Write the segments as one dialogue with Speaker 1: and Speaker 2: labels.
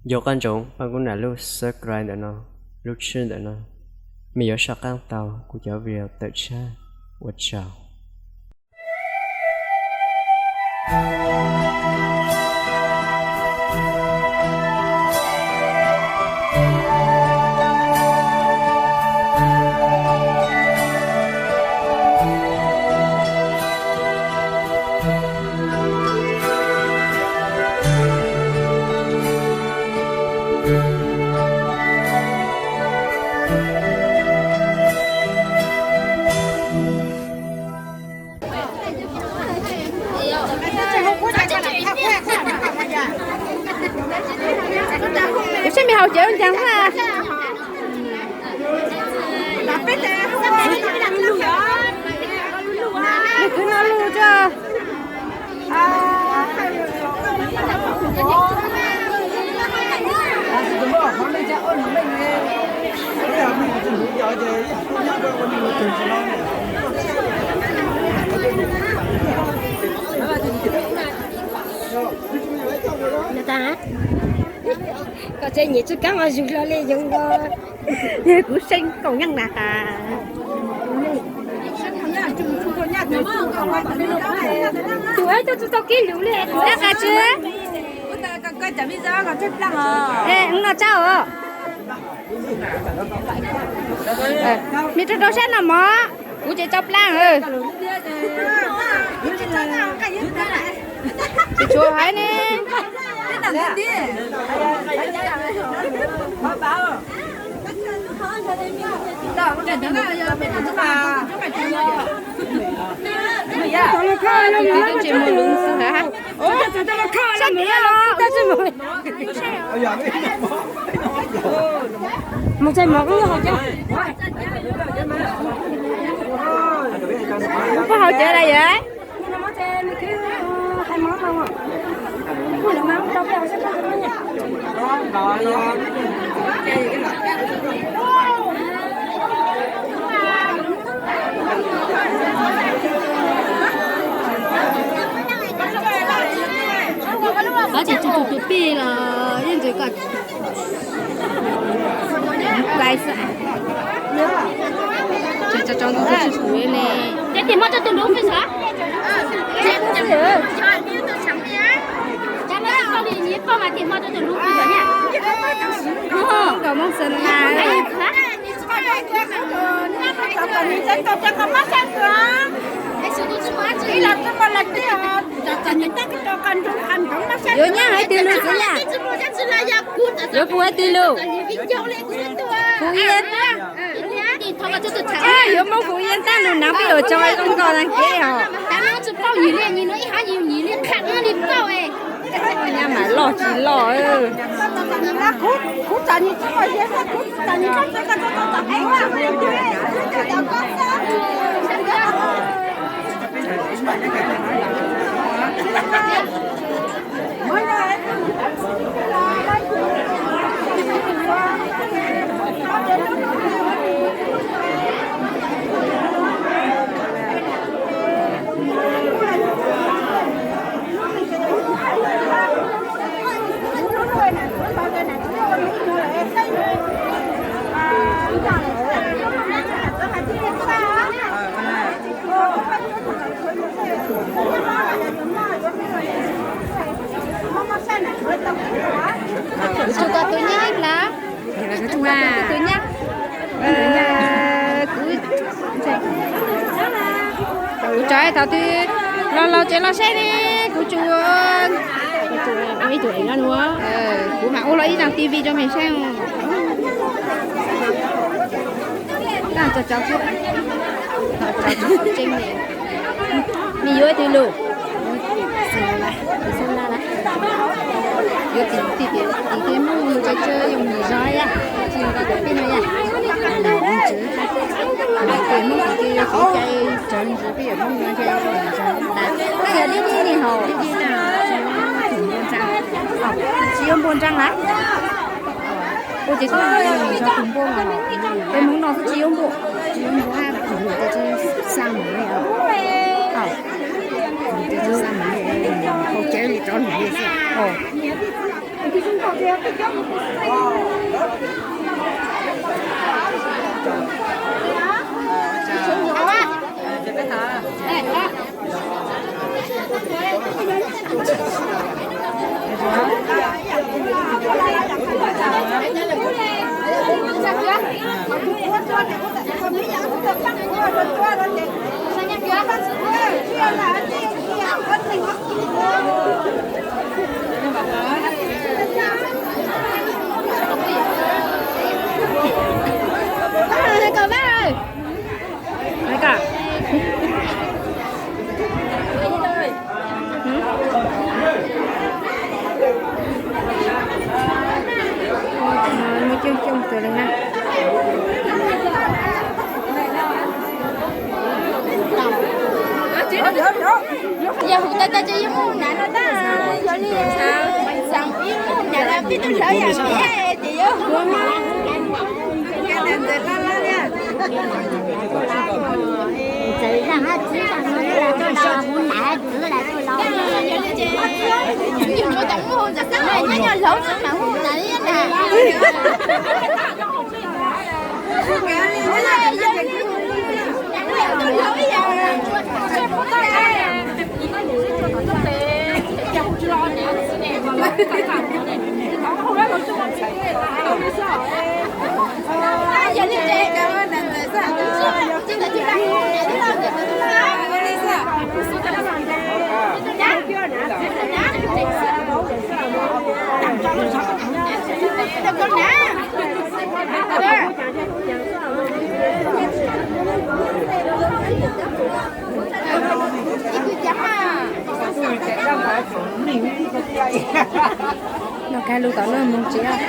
Speaker 1: Dù con trống, bạn cũng là lúc subscribe để nó, lúc chuyên để nó. Mình có sạc căng tàu của cháu video tự cha. Chào.
Speaker 2: Sao mày hậu chở chẳng à? Mày cứ nói luôn cho.
Speaker 3: Người ta có chơi nhị chút cắn ở dù lo lên dùng
Speaker 2: Thế cũng sinh còn nhăn nạt à.
Speaker 3: tụi ấy tôi tao kỹ lũ lên
Speaker 2: Đã cả chưa? Ê, không nào cháu à? Mình cho đâu xét nào mà Ủa chị chọc lang ơi Chị chua hãy nè Tôi chỉ một lưng sư hả? Sao mẹ nó? Ta chỉ một
Speaker 3: một chai mọc nó không chứ
Speaker 2: có hỗ trợ đây vậy?
Speaker 3: nó mất chai nó cứ hai món không à không được món đâu đâu sẽ có cái nhỉ
Speaker 2: Ở chị chụp chụp pi là yên chỉ còn cái sợ chị cho nó cái chụp chuối này
Speaker 3: cái tiền mất cho tôi đúng phải sao con đi nhỉ con mà tiền mất cho tôi đúng phải sao nhỉ
Speaker 2: không có mong xin là vô nhá hãy tiêu lưu cứ nha vô phụ hãy tiêu lưu phụ yên vô mong phụ yên ta nó nắm cái đồ chơi không còn đang kia hả nhà mà lo chỉ lo ư chúng ta tôi nhắc lá chúng ta tôi nhắc cứ trái tao thì lo chơi lo xe đi cứ chuồn
Speaker 3: mấy tuổi ra nữa
Speaker 2: của mà ô lấy rằng tivi cho mình xem làm cho cháu chút cháu chút trinh này mình vô thì lù
Speaker 3: xem lại
Speaker 2: vô thì mua chơi dùng mì roi á chỉ là cái bên này à làm chứ tiền mua thì cái chơi trơn chứ bây giờ mua nó chơi bây giờ đi đi hồ đi nào chỉ ông buôn trăng lại cô chỉ có cho cùng buôn mà cái món nó chỉ ông bộ hai thử để chơi sang món này để chơi sang món này cô chơi thì cho mình đi xem Cậu bác ơi. Đấy cả. Mới chung chung từ lần này. Giờ hụt tay tay cho yêu muốn nè nó ta giờ đi sao sang yêu muốn nè là biết tôi sợ giờ mẹ chị ơi cái này la la nha
Speaker 4: chỉ rằng á chỉ rằng nó là tôi lo muốn nãy chỉ là tôi lo
Speaker 2: nhiều người chẳng muốn giờ sáng này nhớ lỗ nữa mà hụt nãy nè tôi lỗi giờ đi chơi cảm ơn anh tại sao chứ là chưa đang ngồi để lo việc tôi lo cái đi sao đừng con nè nó cái lưu tao nó muốn chị à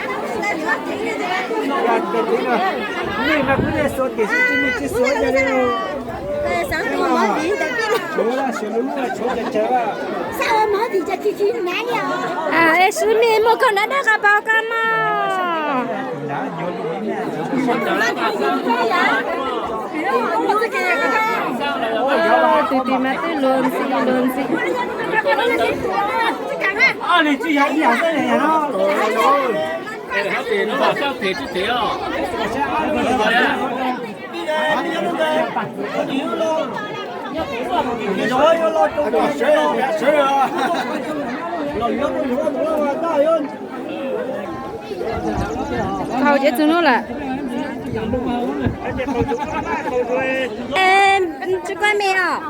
Speaker 4: sao mà thì cho chị nãy giờ
Speaker 2: à em suy nghĩ một con đã gặp bao cam tụi mà tụi luôn xí
Speaker 5: à你最下一两个人啊，
Speaker 6: 哎，他点的话，像铁就铁哦。
Speaker 5: 你说要老多少谁啊？谁啊？老袁不说多了，大人。
Speaker 2: khâu chết xuống luôn là em chưa coi mèo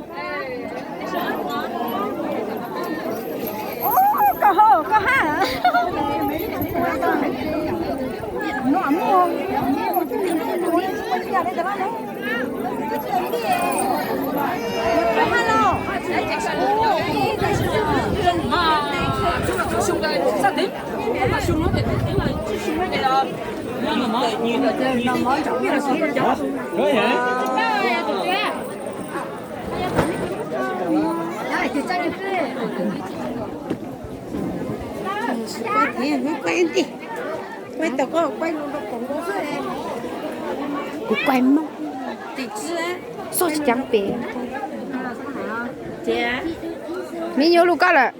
Speaker 2: có hả quay tao có quay nó cũng có cũng quay mông số chỉ chẳng bể chị mi nhiều lúc là